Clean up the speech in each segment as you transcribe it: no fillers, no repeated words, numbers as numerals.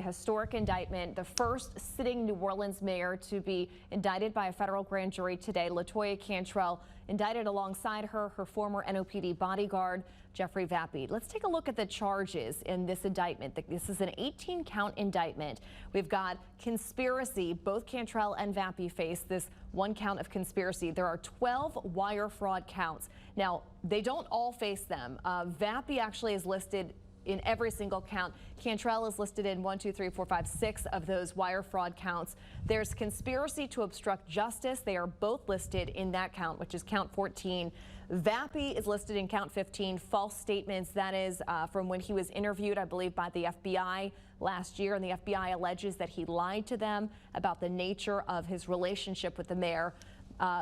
Historic indictment, the first sitting New Orleans mayor to be indicted by a federal grand jury today. LaToya Cantrell indicted alongside her former NOPD bodyguard, Jeffrey Vappie. Let's take a look at the charges in this indictment. This is an 18-count indictment. We've got conspiracy. Both Cantrell and Vappie face this one count of conspiracy. There are 12 wire fraud counts. Now, they don't all face them. Vappie actually is listed in every single count. Cantrell is listed in 1, 2, 3, 4, 5, 6 of those wire fraud counts. There's conspiracy to obstruct justice. They are both listed in that count, which is count 14. Vappie is listed in count 15, false statements. That is from when he was interviewed, I believe, by the FBI last year, and the FBI alleges that he lied to them about the nature of his relationship with the mayor.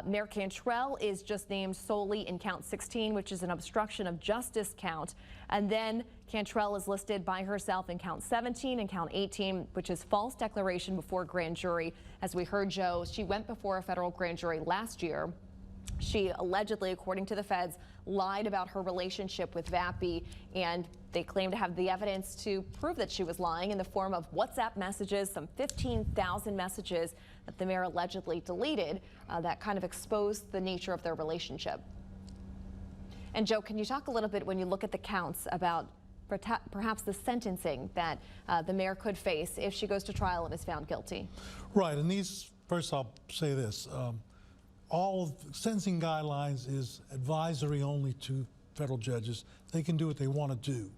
Mayor Cantrell is just named solely in count 16, which is an obstruction of justice count. And then Cantrell is listed by herself in count 17 and count 18, which is false declaration before grand jury. As we heard, Joe, she went before a federal grand jury last year. She allegedly, according to the feds, lied about her relationship with Vappie, and they claim to have the evidence to prove that she was lying in the form of WhatsApp messages, some 15,000 messages that the mayor allegedly deleted that kind of exposed the nature of their relationship. And Joe, can you talk a little bit, when you look at the counts, about perhaps the sentencing that the mayor could face if she goes to trial and is found guilty? Right, and these, first I'll say this, all sentencing guidelines is advisory only to federal judges. They can do what they want to do.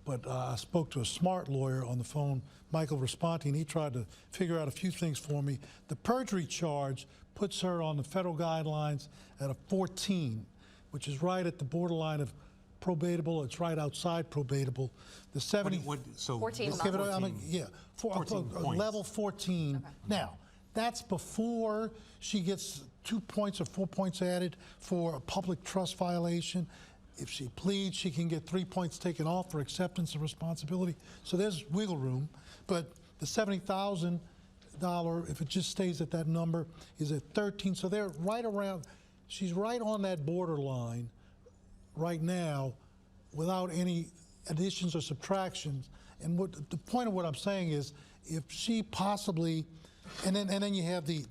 But I spoke to a smart lawyer on the phone, Michael Responti, and he tried to figure out a few things for me. The perjury charge puts her on the federal guidelines at a 14, which is right at the borderline of probatable. It's right outside probatable. The 70. So 14 months. Yeah, 14 points. Level 14. Okay. Now, that's before she gets 2 points or 4 points added for a public trust violation. If she pleads, she can get 3 points taken off for acceptance of responsibility. So there's wiggle room. But the $70,000, if it just stays at that number, is at 13. So they're right around, she's right on that borderline right now without any additions or subtractions. And what the point of what I'm saying is, if she possibly, and then you have the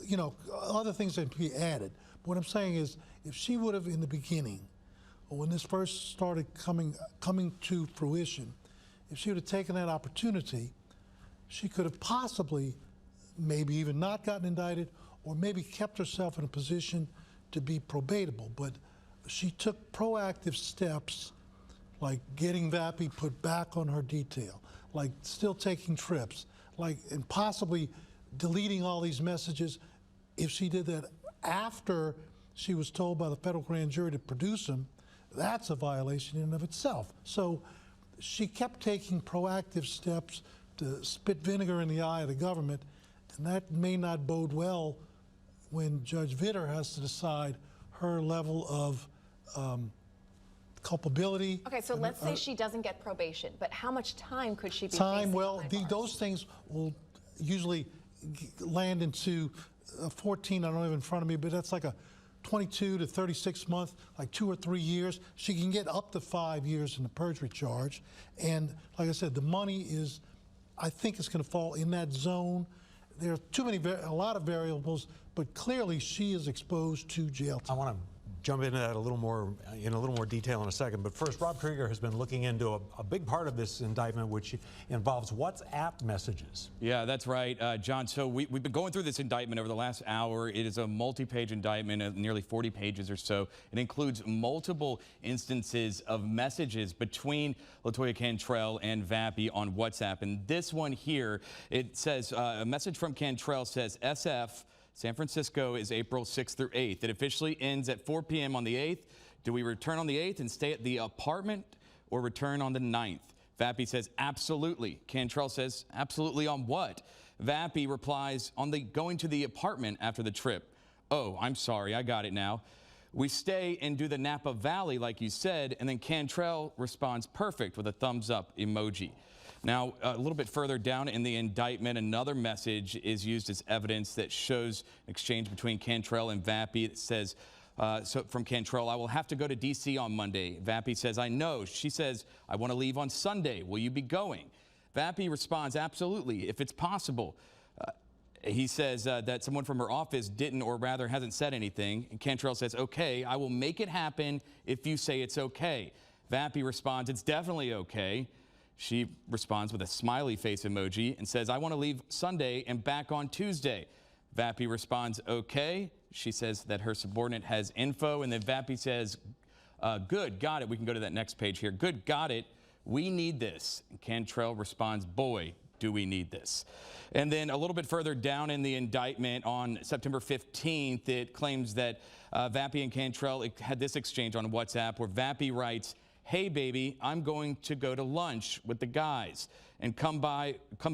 you know, other things that can be added. But what I'm saying is, if she would have in the beginning, or when this first started coming to fruition, if she would have taken that opportunity, she could have possibly maybe even not gotten indicted, or maybe kept herself in a position to be probatable. But she took proactive steps, like getting Vappie put back on her detail, like still taking trips, like, and possibly deleting all these messages. If she did that after she was told by the federal grand jury to produce them, that's a violation in and of itself. So she kept taking proactive steps to spit vinegar in the eye of the government, and that may not bode well when Judge Vitter has to decide her level of culpability. Okay, so let's say she doesn't get probation, but how much time could she be facing? Well, those things will usually land into 14. I don't have it in front of me, but that's like a 22 to 36 month, like 2 or 3 years. She can get up to 5 years in the perjury charge. And like I said, the money is, I think it's going to fall in that zone. There are a lot of variables, but clearly she is exposed to jail time. I want to jump into that in a little more detail in a second. But first, Rob Krieger has been looking into a big part of this indictment, which involves WhatsApp messages. Yeah, that's right, John. So we've been going through this indictment over the last hour. It is a multi-page indictment of nearly 40 pages or so. It includes multiple instances of messages between LaToya Cantrell and Vappie on WhatsApp. And this one here, it says, a message from Cantrell says, SF, San Francisco is April 6th through 8th. It officially ends at 4 p.m. on the 8th. Do we return on the 8th and stay at the apartment, or return on the 9th? Vappie says, absolutely. Cantrell says, absolutely on what? Vappie replies, on the going to the apartment after the trip. Oh, I'm sorry, I got it now. We stay and do the Napa Valley like you said, and then Cantrell responds, perfect, with a thumbs up emoji. Now, a little bit further down in the indictment, another message is used as evidence that shows an exchange between Cantrell and Vappie. It says, so from Cantrell, I will have to go to D.C. on Monday. Vappie says, I know. She says, I want to leave on Sunday. Will you be going? Vappie responds, absolutely, if it's possible. He says that someone from her office didn't, or rather hasn't said anything. And Cantrell says, okay, I will make it happen if you say it's okay. Vappie responds, it's definitely okay. She responds with a smiley face emoji and says, I want to leave Sunday and back on Tuesday. Vappie responds, okay. She says that her subordinate has info, and then Vappie says, good, got it. We can go to that next page here. Good, got it. We need this. And Cantrell responds, boy, do we need this. And then a little bit further down in the indictment on September 15th, it claims that Vappie and Cantrell had this exchange on WhatsApp where Vappie writes, hey, baby, I'm going to go to lunch with the guys and come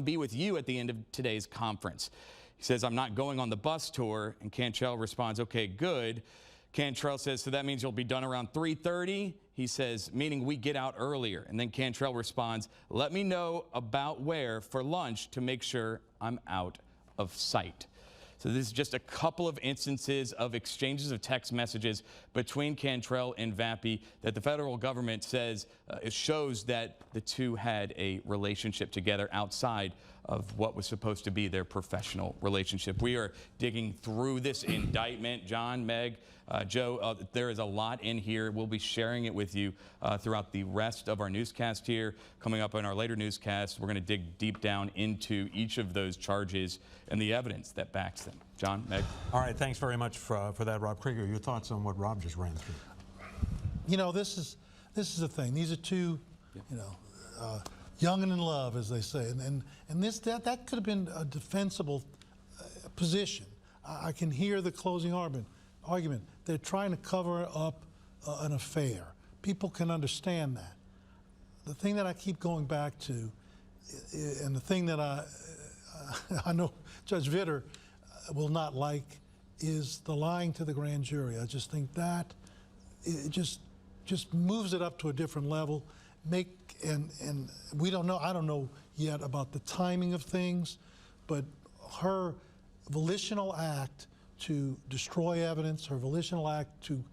be with you at the end of today's conference. He says, I'm not going on the bus tour. And Cantrell responds, okay, good. Cantrell says, so that means you'll be done around 3:30? He says, meaning we get out earlier. And then Cantrell responds, let me know about where for lunch to make sure I'm out of sight. So this is just a couple of instances of exchanges of text messages between Cantrell and Vappie that the federal government says it shows that the two had a relationship together outside of what was supposed to be their professional relationship. We are digging through this indictment. John, Meg, Joe, there is a lot in here. We'll be sharing it with you throughout the rest of our newscast here. Coming up in our later newscast, we're going to dig deep down into each of those charges and the evidence that backs them. John, Meg. All right, thanks very much for that, Rob Krieger. Your thoughts on what Rob just ran through? You know, this is the thing. These are two, you know, young and in love, as they say, and that could have been a defensible position. I can hear the closing argument. They're trying to cover up an affair. People can understand that. The thing that I keep going back to, and the thing that I know Judge Vitter will not like, is the lying to the grand jury. I just think that it just moves it up to a different level. And we don't know, I don't know yet about the timing of things, but her volitional act to destroy evidence, her volitional act to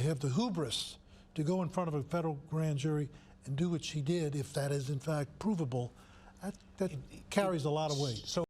have the hubris to go in front of a federal grand jury and do what she did, if that is in fact provable, that carries a lot of weight.